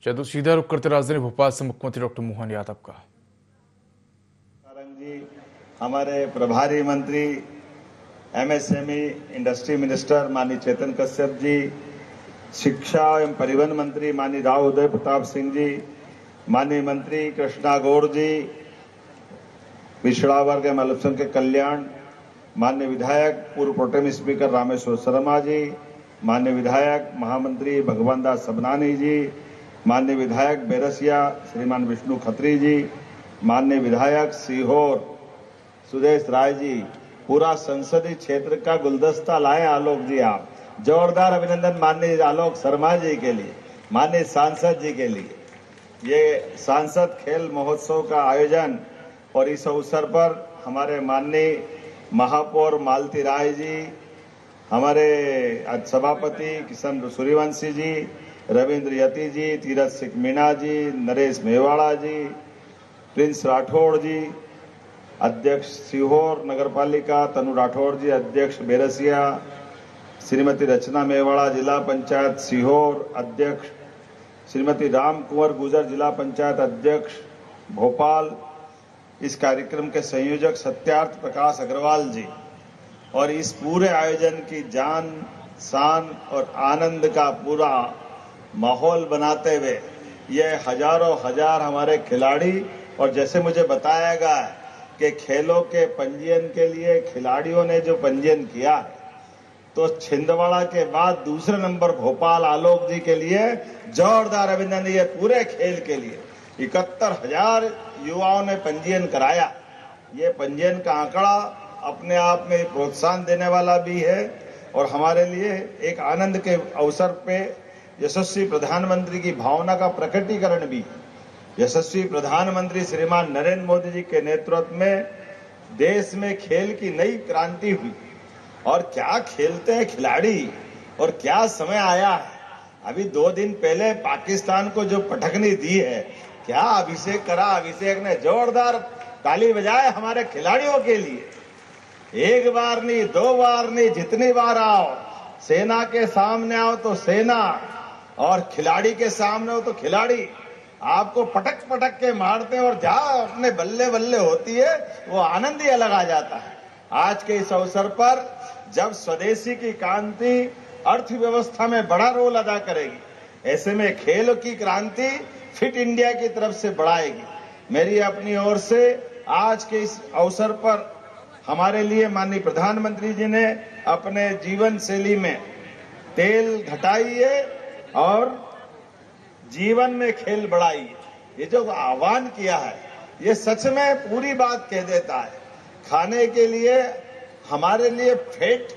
तो सीधा रुख करते राजधानी भोपाल से मुख्यमंत्री डॉक्टर मोहन यादव का। जी, हमारे प्रभारी मंत्री एमएसएमई इंडस्ट्री मिनिस्टर माननीय चेतन कश्यप जी, शिक्षा एवं परिवहन मंत्री माननीय राव उदय प्रताप सिंह जी, माननीय मंत्री कृष्णा गौड़ जी, पिछड़ा वर्ग एवं अल्पसंख्यक के कल्याण माननीय विधायक पूर्व प्रोटेम स्पीकर रामेश्वर शर्मा जी, माननीय विधायक महामंत्री भगवान दास सबनानी जी, माननीय विधायक बेरसिया श्रीमान विष्णु खत्री जी, माननीय विधायक सीहोर सुदेश राय जी, पूरा संसदीय क्षेत्र का गुलदस्ता लाए आलोक जी। आप जोरदार अभिनंदन माननीय आलोक शर्मा जी के लिए, माननीय सांसद जी के लिए। ये सांसद खेल महोत्सव का आयोजन और इस अवसर पर हमारे माननीय महापौर मालती राय जी, हमारे सभापति किशन सूर्यवंशी जी, रविंद्र यति जी, तीरथ सिंह मीणा जी, नरेश मेवाड़ा जी, प्रिंस राठौड़ जी, अध्यक्ष सीहोर नगरपालिका तनु राठौड़ जी, अध्यक्ष बेरसिया, श्रीमती रचना मेवाड़ा जिला पंचायत सीहोर अध्यक्ष, श्रीमती राम कुंवर गुजर जिला पंचायत अध्यक्ष भोपाल, इस कार्यक्रम के संयोजक सत्यार्थ प्रकाश अग्रवाल जी, और इस पूरे आयोजन की जान शान और आनंद का पूरा माहौल बनाते हुए ये हजारों हजार हमारे खिलाड़ी, और जैसे मुझे बताया गया है कि खेलों के पंजीयन के लिए खिलाड़ियों ने जो पंजीयन किया है, तो छिंदवाड़ा के बाद दूसरे नंबर भोपाल आलोक जी के लिए जोरदार अभिनंदन। ये पूरे खेल के लिए 71,000 युवाओं ने पंजीयन कराया। ये पंजीयन का आंकड़ा अपने आप में प्रोत्साहन देने वाला भी है और हमारे लिए एक आनंद के अवसर पे यशस्वी प्रधानमंत्री की भावना का प्रकटीकरण भी। यशस्वी प्रधानमंत्री श्रीमान नरेंद्र मोदी जी के नेतृत्व में देश में खेल की नई क्रांति हुई, और क्या खेलते हैं खिलाड़ी और क्या समय आया है। अभी 2 दिन पहले पाकिस्तान को जो पटकनी दी है, क्या अभिषेक करा, अभिषेक ने जोरदार ताली बजाए हमारे खिलाड़ियों के लिए। 1 बार नहीं 2 बार नहीं, जितनी बार आओ, सेना के सामने आओ तो सेना, और खिलाड़ी के सामने हो तो खिलाड़ी आपको पटक पटक के मारते हैं, और जहां अपने बल्ले बल्ले होती है वो आनंद ही अलग आ जाता है। आज के इस अवसर पर जब स्वदेशी की क्रांति अर्थव्यवस्था में बड़ा रोल अदा करेगी, ऐसे में खेलों की क्रांति फिट इंडिया की तरफ से बढ़ाएगी। मेरी अपनी ओर से आज के इस अवसर पर हमारे लिए माननीय प्रधानमंत्री जी ने अपने जीवन शैली में तेल घटाई है और जीवन में खेल बढ़ाई है। ये जो आह्वान किया है, ये सच में पूरी बात कह देता है। खाने के लिए हमारे लिए फैट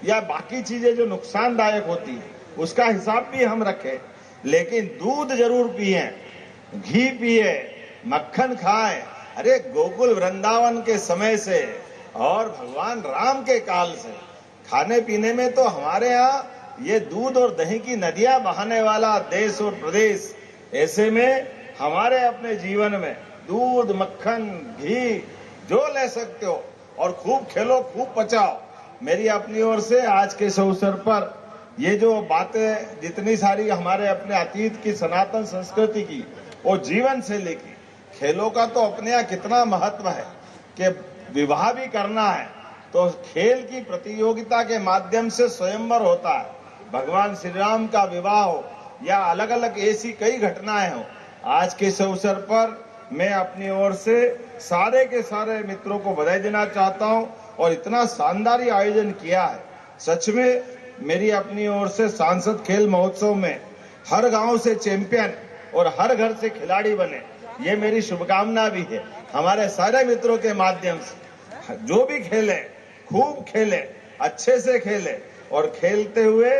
या बाकी चीजें जो नुकसानदायक होती है उसका हिसाब भी हम रखें, लेकिन दूध जरूर पिए, घी पिए, मक्खन खाएं। अरे गोकुल वृंदावन के समय से और भगवान राम के काल से खाने पीने में तो हमारे यहाँ ये दूध और दही की नदियां बहाने वाला देश और प्रदेश। ऐसे में हमारे अपने जीवन में दूध, मक्खन, घी जो ले सकते हो, और खूब खेलो, खूब पचाओ। मेरी अपनी ओर से आज के इस अवसर पर ये जो बातें जितनी सारी हमारे अपने अतीत की सनातन संस्कृति की और जीवन शैली की, खेलों का तो अपने यहाँ कितना महत्व है कि विवाह भी करना है तो खेल की प्रतियोगिता के माध्यम से स्वयंवर होता है। भगवान श्री राम का विवाह हो या अलग अलग ऐसी कई घटनाएं हो। आज के इस अवसर पर मैं अपनी ओर से सारे के सारे मित्रों को बधाई देना चाहता हूं, और इतना शानदार आयोजन किया है। सच में मेरी अपनी ओर से सांसद खेल महोत्सव में हर गांव से चैंपियन और हर घर से खिलाड़ी बने, ये मेरी शुभकामना भी है। हमारे सारे मित्रों के माध्यम से जो भी खेले खूब खेले, अच्छे से खेले, और खेलते हुए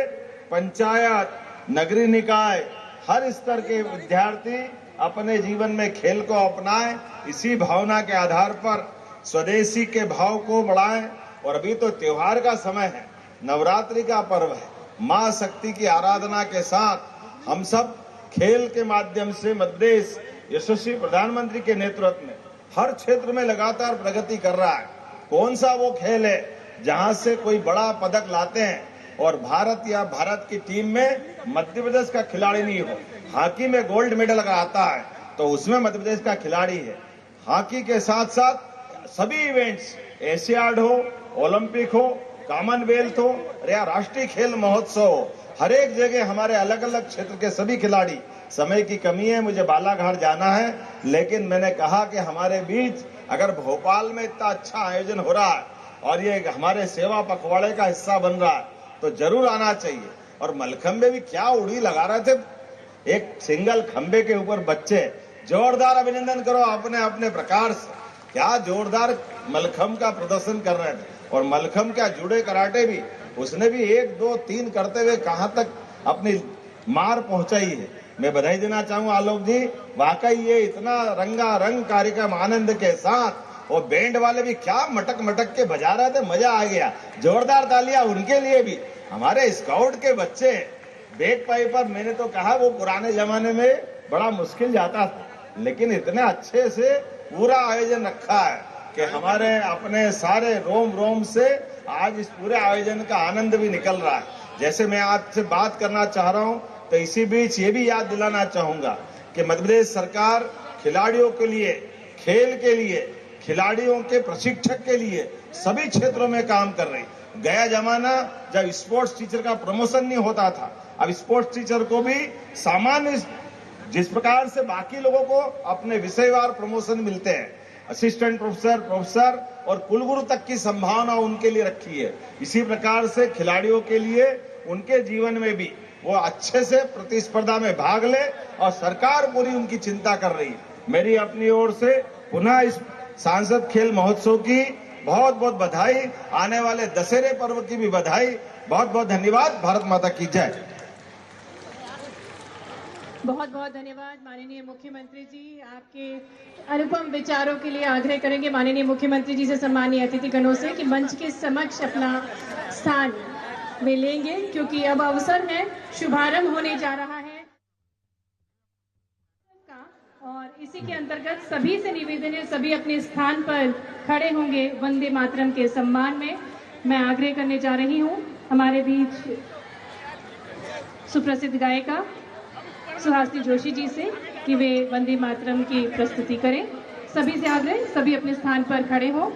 पंचायत, नगरीय निकाय, हर स्तर के विद्यार्थी अपने जीवन में खेल को अपनाएं। इसी भावना के आधार पर स्वदेशी के भाव को बढ़ाएं। और अभी तो त्योहार का समय है, नवरात्रि का पर्व है, मां शक्ति की आराधना के साथ हम सब खेल के माध्यम से मध्य प्रदेश यशस्वी प्रधानमंत्री के नेतृत्व में हर क्षेत्र में लगातार प्रगति कर रहा है। कौन सा वो खेल है जहां से कोई बड़ा पदक लाते हैं, और भारत या भारत की टीम में मध्य प्रदेश का खिलाड़ी नहीं हो। हॉकी में गोल्ड मेडल अगर आता है तो उसमें मध्य प्रदेश का खिलाड़ी है। हॉकी के साथ साथ सभी इवेंट्स, एशियाड हो, ओलंपिक हो, कॉमनवेल्थ हो या राष्ट्रीय खेल महोत्सव हो, हर एक जगह हमारे अलग अलग क्षेत्र के सभी खिलाड़ी। समय की कमी है, मुझे बालाघाट जाना है, लेकिन मैंने कहा कि हमारे बीच अगर भोपाल में इतना अच्छा आयोजन हो रहा है और ये हमारे सेवा पखवाड़े का हिस्सा बन रहा है तो जरूर आना चाहिए। और मलखंबे भी क्या उड़ी लगा रहे थे, एक सिंगल खंबे के ऊपर बच्चे। जोरदार अभिनंदन करो अपने अपने प्रकार से, क्या जोरदार मलखंब का प्रदर्शन कर रहे थे। और मलखंब क्या जुड़े कराटे भी, उसने भी 1 2 3 करते हुए कहां तक अपनी मार पहुंचाई है। मैं बधाई देना चाहूंगा आलोक जी, वाकई ये इतना रंगारंग कार्यक्रम आनंद के साथ, वो बैंड वाले भी क्या मटक मटक के बजा रहे थे, मजा आ गया। जोरदार तालियां उनके लिए भी। हमारे स्काउट के बच्चे बैग पाइपर, मैंने तो कहा वो पुराने जमाने में बड़ा मुश्किल जाता था, लेकिन इतने अच्छे से पूरा आयोजन रखा है कि हमारे अपने सारे रोम रोम से आज इस पूरे आयोजन का आनंद भी निकल रहा है। जैसे मैं आपसे बात करना चाह रहा हूं तो इसी बीच ये भी याद दिलाना चाहूंगा कि मध्य प्रदेश सरकार खिलाड़ियों के लिए, खेल के लिए, खिलाड़ियों के प्रशिक्षक के लिए सभी क्षेत्रों में काम कर रही। गया जमाना जब स्पोर्ट्स टीचर का प्रमोशन नहीं होता था, अब स्पोर्ट्स टीचर को भी सामान्य जिस प्रकार से बाकी लोगों को अपने विषयवार प्रमोशन मिलते हैं, असिस्टेंट प्रोफेसर, प्रोफेसर और कुलगुरु तक की संभावना उनके लिए रखी है। इसी प्रकार से खिलाड़ियों के लिए उनके जीवन में भी वो अच्छे से प्रतिस्पर्धा में भाग ले और सरकार पूरी उनकी चिंता कर रही है। मेरी अपनी ओर से पुनः इस सांसद खेल महोत्सव की बहुत बहुत बधाई, आने वाले दशहरे पर्व की भी बधाई। बहुत बहुत धन्यवाद। भारत माता की जय। बहुत बहुत धन्यवाद माननीय मुख्यमंत्री जी। आपके अनुपम विचारों के लिए आग्रह करेंगे माननीय मुख्यमंत्री जी से सम्मानीय अतिथिगणों से कि मंच के समक्ष अपना स्थान वे लेंगे, क्योंकि अब अवसर है, शुभारंभ होने जा रहा है और इसी के अंतर्गत सभी से निवेदन है, सभी अपने स्थान पर खड़े होंगे वंदे मातरम के सम्मान में। मैं आग्रह करने जा रही हूं हमारे बीच सुप्रसिद्ध गायिका सुहासिनी जोशी जी से कि वे वंदे मातरम की प्रस्तुति करें। सभी से आग्रह, सभी अपने स्थान पर खड़े हों।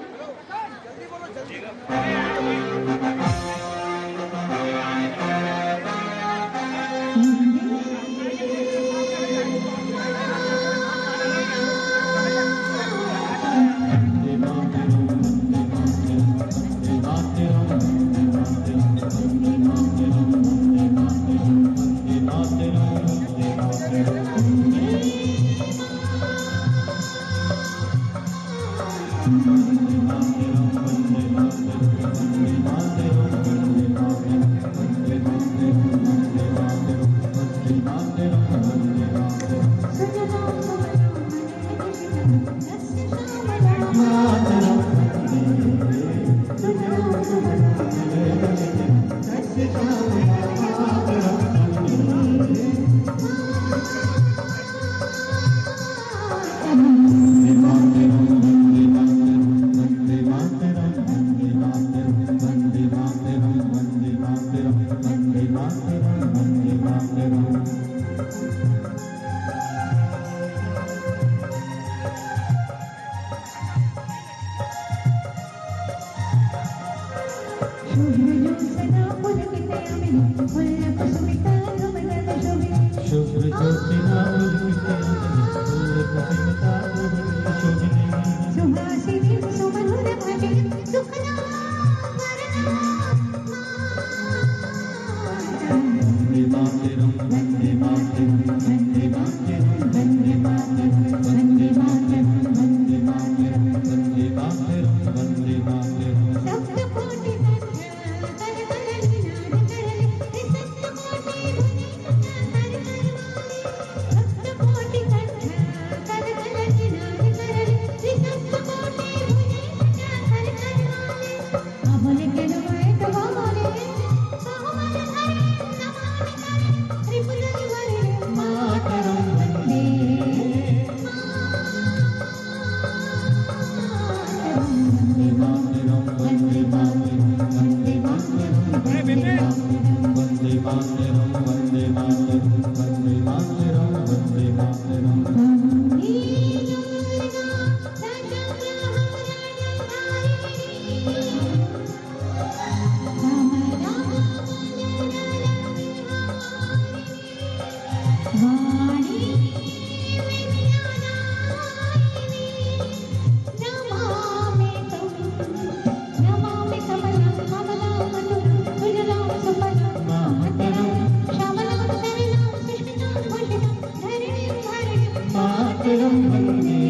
मातरम वंदे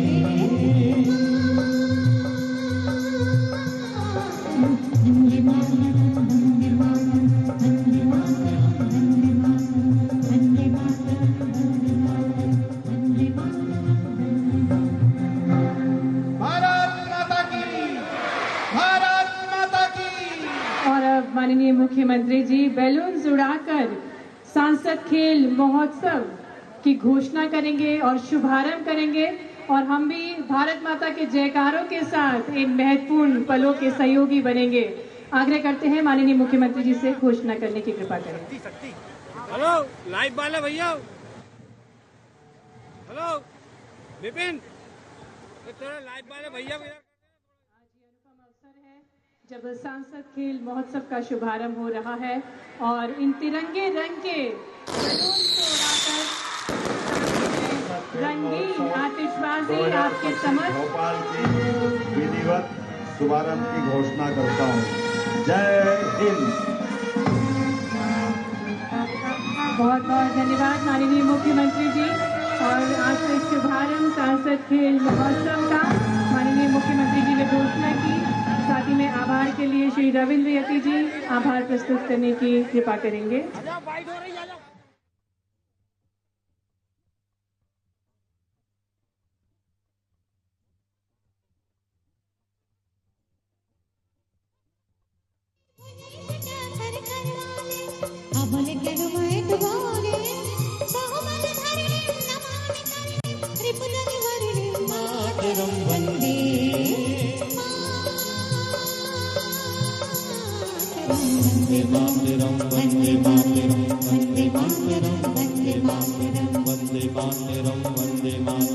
माननीय मुख्यमंत्री जी बैलून उड़ाकर सांसद खेल महोत्सव की घोषणा करेंगे और शुभारंभ करेंगे और हम भी भारत माता के जयकारों के साथ इन महत्वपूर्ण पलों के सहयोगी बनेंगे। आग्रह करते हैं माननीय मुख्यमंत्री जी से घोषणा करने की कृपा करें। हेलो लाइव वाले भैया, हेलो विपिन, थोड़ा लाइव वाले भैया जब सांसद खेल महोत्सव का शुभारंभ हो रहा है और इन तिरंगे रंग के बैलून को उड़ाकर रंगीन आतिशबाजी आपके समक्ष भोपाल की विधिवत शुभारंभ की घोषणा करता हूँ। जय हिंद। बहुत बहुत धन्यवाद माननीय मुख्यमंत्री जी। और आज से शुभारंभ सांसद खेल महोत्सव का माननीय मुख्यमंत्री जी ने घोषणा की। साथ ही में आभार के लिए श्री रविंद्र यति जी आभार प्रस्तुत करने की कृपा करेंगे। वंदे मातरम वंदे मातरम वंदे मातरम वंदे मातरम वंदे मातरम वंदे मातरम।